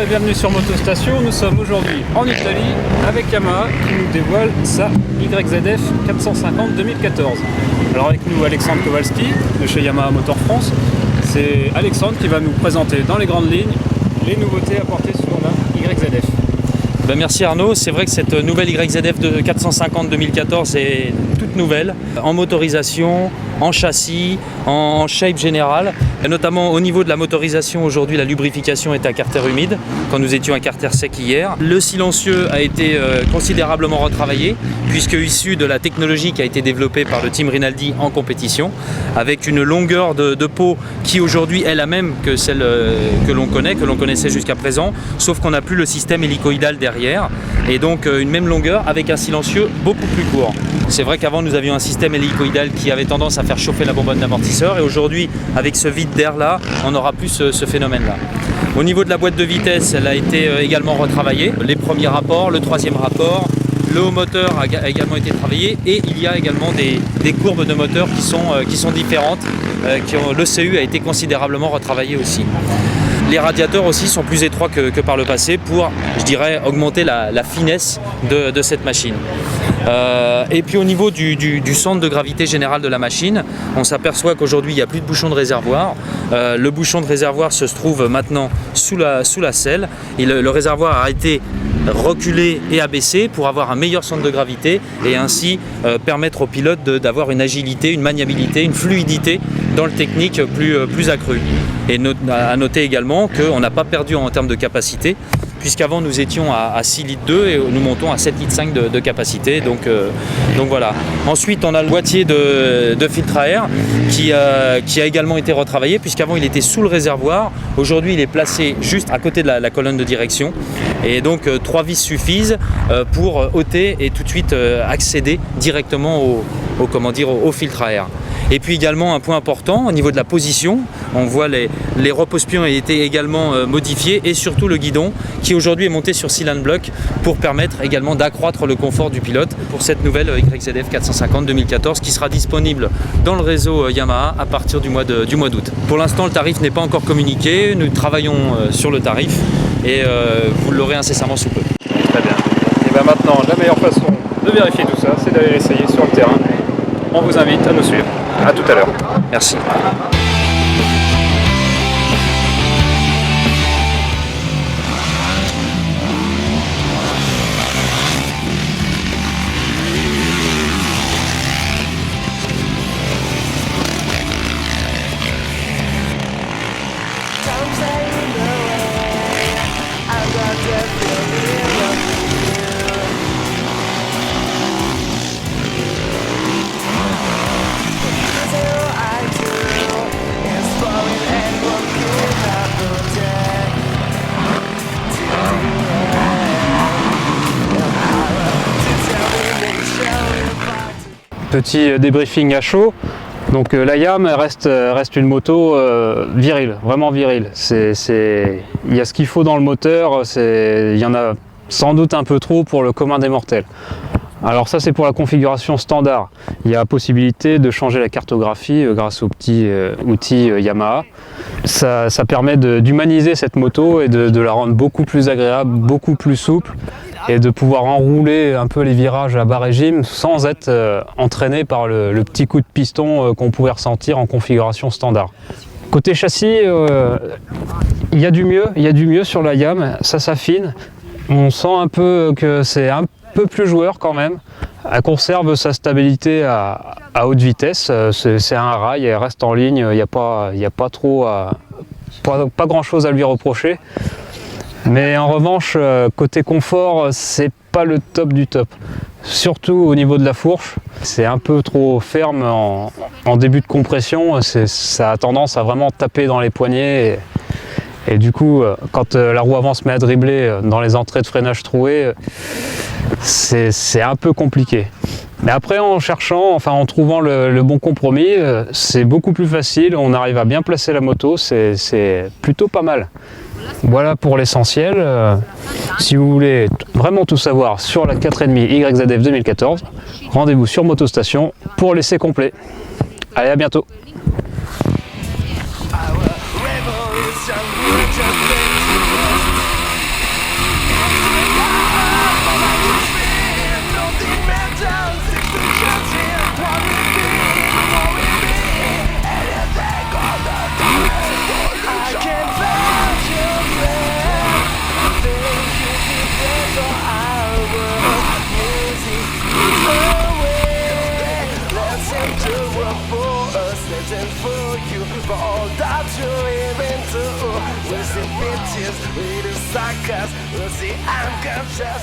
bienvenue sur Motostation. Nous sommes aujourd'hui en Italie avec Yamaha qui nous dévoile sa YZF 450 2014. Alors avec nous Alexandre Kowalski de chez Yamaha Motor France. C'est Alexandre qui va nous présenter dans les grandes lignes les nouveautés apportées sur la YZF. Merci Arnaud, c'est vrai que cette nouvelle YZF de 450 2014 est toute nouvelle, en motorisation, en châssis, en shape général. Et notamment au niveau de la motorisation, aujourd'hui la lubrification est à carter humide, quand nous étions à carter sec hier. Le silencieux a été considérablement retravaillé, puisque issu de la technologie qui a été développée par le team Rinaldi en compétition, avec une longueur de peau qui aujourd'hui est la même que celle que l'on connaissait jusqu'à présent, sauf qu'on n'a plus le système hélicoïdal derrière, et donc une même longueur avec un silencieux beaucoup plus court. C'est vrai qu'avant nous avions un système hélicoïdal qui avait tendance à faire chauffer la bonbonne d'amortisseur, et aujourd'hui avec ce vide d'air là, on n'aura plus ce phénomène là. Au niveau de la boîte de vitesse, elle a été également retravaillée. Les premiers rapports, le troisième rapport, le haut moteur a également été travaillé, et il y a également des courbes de moteur qui sont différentes. Le CU a été considérablement retravaillé aussi. Les radiateurs aussi sont plus étroits que par le passé pour, je dirais, augmenter la finesse de cette machine. Et puis au niveau du centre de gravité général de la machine, on s'aperçoit qu'aujourd'hui il n'y a plus de bouchon de réservoir. Le bouchon de réservoir se trouve maintenant sous la selle, et le réservoir a été reculé et abaissé pour avoir un meilleur centre de gravité et ainsi permettre au pilote d'avoir une agilité, une maniabilité, une fluidité dans le technique plus accrue. Et à noter également qu'on n'a pas perdu en termes de capacité, puisqu'avant nous étions à 6 litres 2 et nous montons à 7 litres 5 de capacité, donc voilà. Ensuite on a le boîtier de filtre à air qui a également été retravaillé, puisqu'avant il était sous le réservoir. Aujourd'hui il est placé juste à côté de la colonne de direction, et donc 3 vis suffisent pour ôter et tout de suite accéder directement au filtre à air. Et puis également un point important au niveau de la position, on voit les repose-pions ont été également modifiés, et surtout le guidon qui aujourd'hui est monté sur Cylind Block pour permettre également d'accroître le confort du pilote pour cette nouvelle YZF 450 2014 qui sera disponible dans le réseau Yamaha à partir du mois d'août. Pour l'instant le tarif n'est pas encore communiqué, nous travaillons sur le tarif et vous l'aurez incessamment sous peu. Très bien. Et bien maintenant la meilleure façon de vérifier tout ça, c'est d'aller essayer sur le terrain. On vous invite à nous suivre. À tout à l'heure. Merci. Petit débriefing à chaud. Donc la YAM reste une moto virile, vraiment virile. Il y a ce qu'il faut dans le moteur, il y en a sans doute un peu trop pour le commun des mortels. Alors ça c'est pour la configuration standard. Il y a possibilité de changer la cartographie grâce au petit outil Yamaha. Ça permet d'humaniser cette moto et de la rendre beaucoup plus agréable, beaucoup plus souple, et de pouvoir enrouler un peu les virages à bas régime sans être entraîné par le petit coup de piston qu'on pouvait ressentir en configuration standard. Côté châssis, il y a du mieux sur la YAM, ça s'affine. On sent un peu que c'est un peu plus joueur quand même. Elle conserve sa stabilité à haute vitesse, c'est un rail, elle reste en ligne, il n'y a pas grand chose à lui reprocher. Mais en revanche, côté confort, c'est pas le top du top. Surtout au niveau de la fourche, c'est un peu trop ferme en début de compression, ça a tendance à vraiment taper dans les poignets. Et du coup, quand la roue avant se met à dribbler dans les entrées de freinage trouées, c'est un peu compliqué. Mais après, en trouvant le bon compromis, c'est beaucoup plus facile, on arrive à bien placer la moto, c'est plutôt pas mal. Voilà pour l'essentiel. Si vous voulez vraiment tout savoir sur la 4,5 YZF 2014, rendez-vous sur Motostation pour l'essai complet. Allez, à bientôt. Our revolution would just bitches, we do suckers. We'll see, I'm conscious.